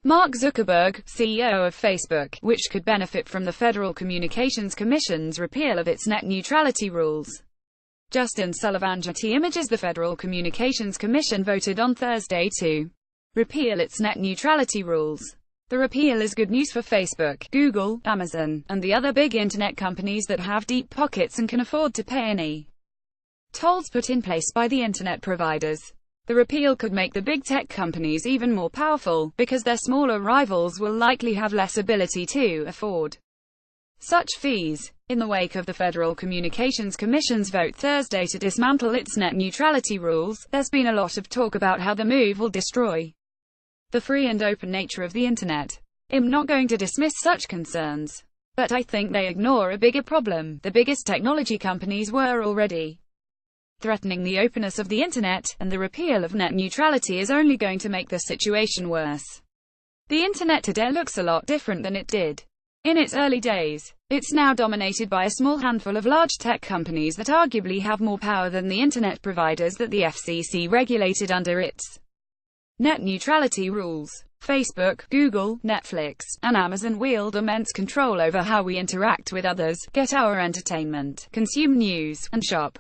Mark Zuckerberg, CEO of Facebook, which could benefit from the Federal Communications Commission's repeal of its net neutrality rules. Justin Sullivan Images. The Federal Communications Commission voted on Thursday to repeal its net neutrality rules. The repeal is good news for Facebook, Google, Amazon, and the other big internet companies that have deep pockets and can afford to pay any tolls put in place by the internet providers. The repeal could make the big tech companies even more powerful, because their smaller rivals will likely have less ability to afford such fees. In the wake of the Federal Communications Commission's vote Thursday to dismantle its net neutrality rules, there's been a lot of talk about how the move will destroy the free and open nature of the internet. I'm not going to dismiss such concerns, but I think they ignore a bigger problem. The biggest technology companies were already threatening the openness of the internet, and the repeal of net neutrality is only going to make the situation worse. The internet today looks a lot different than it did in its early days. It's now dominated by a small handful of large tech companies that arguably have more power than the internet providers that the FCC regulated under its net neutrality rules. Facebook, Google, Netflix, and Amazon wield immense control over how we interact with others, get our entertainment, consume news, and shop.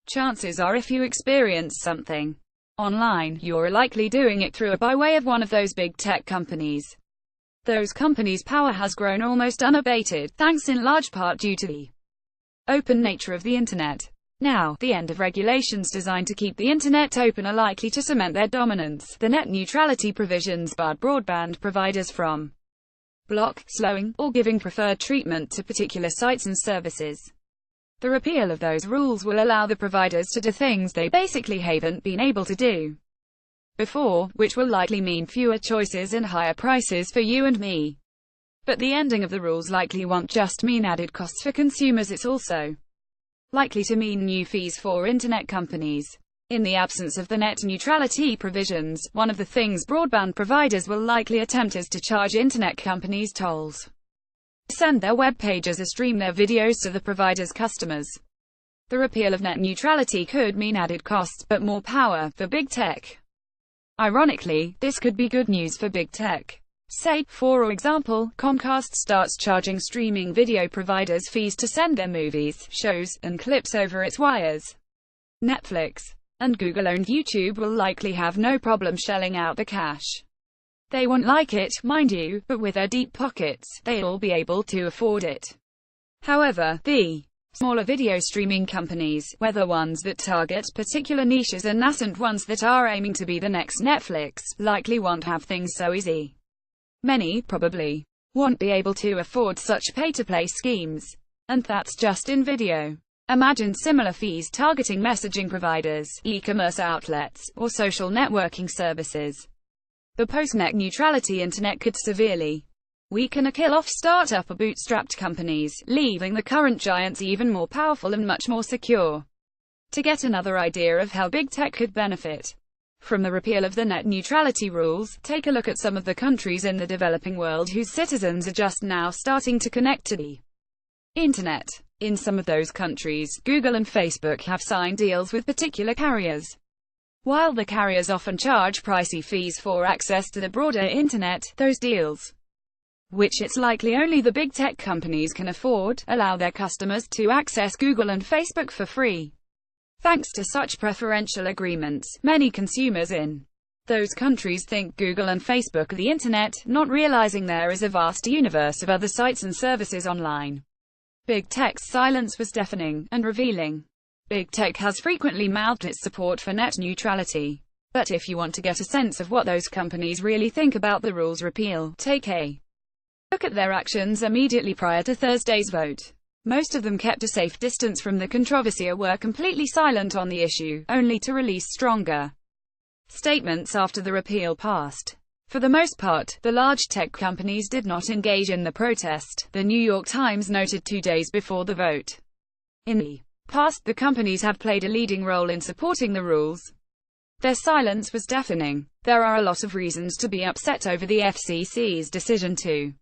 Chances are if you experience something online, you're likely doing it through or by way of one of those big tech companies. Those companies' power has grown almost unabated, thanks in large part due to the open nature of the internet. Now, the end of regulations designed to keep the internet open are likely to cement their dominance. The net neutrality provisions barred broadband providers from block, slowing, or giving preferred treatment to particular sites and services. The repeal of those rules will allow the providers to do things they basically haven't been able to do before, which will likely mean fewer choices and higher prices for you and me. But the ending of the rules likely won't just mean added costs for consumers, it's also likely to mean new fees for internet companies. In the absence of the net neutrality provisions, one of the things broadband providers will likely attempt is to charge internet companies tolls, send their web pages or stream their videos to the provider's customers. The repeal of net neutrality could mean added costs, but more power, for big tech. Ironically, this could be good news for big tech. Say, for example, Comcast starts charging streaming video providers fees to send their movies, shows, and clips over its wires. Netflix and Google-owned YouTube will likely have no problem shelling out the cash. They won't like it, mind you, but with their deep pockets, they'll be able to afford it. However, the smaller video streaming companies, whether ones that target particular niches or nascent ones that are aiming to be the next Netflix, likely won't have things so easy. Many, probably, won't be able to afford such pay-to-play schemes. And that's just in video. Imagine similar fees targeting messaging providers, e-commerce outlets, or social networking services. The post-net neutrality internet could severely weaken or kill off startup or bootstrapped companies, leaving the current giants even more powerful and much more secure. To get another idea of how big tech could benefit from the repeal of the net neutrality rules, take a look at some of the countries in the developing world whose citizens are just now starting to connect to the internet. In some of those countries, Google and Facebook have signed deals with particular carriers. While the carriers often charge pricey fees for access to the broader internet, those deals, which it's likely only the big tech companies can afford, allow their customers to access Google and Facebook for free. Thanks to such preferential agreements, many consumers in those countries think Google and Facebook are the internet, not realizing there is a vast universe of other sites and services online. Big tech's silence was deafening and revealing. Big tech has frequently mouthed its support for net neutrality. But if you want to get a sense of what those companies really think about the rules repeal, take a look at their actions immediately prior to Thursday's vote. Most of them kept a safe distance from the controversy or were completely silent on the issue, only to release stronger statements after the repeal passed. For the most part, the large tech companies did not engage in the protest, the New York Times noted 2 days before the vote. In the past, the companies have played a leading role in supporting the rules. Their silence was deafening. There are a lot of reasons to be upset over the FCC's decision to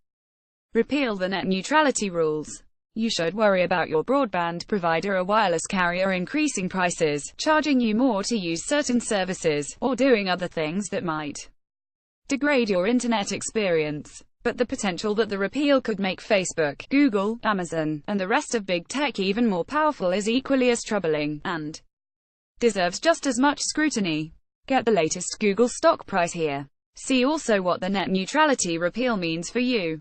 repeal the net neutrality rules. You should worry about your broadband provider or wireless carrier increasing prices, charging you more to use certain services, or doing other things that might degrade your internet experience. But the potential that the repeal could make Facebook, Google, Amazon, and the rest of big tech even more powerful is equally as troubling, and deserves just as much scrutiny. Get the latest Google stock price here. See also what the net neutrality repeal means for you.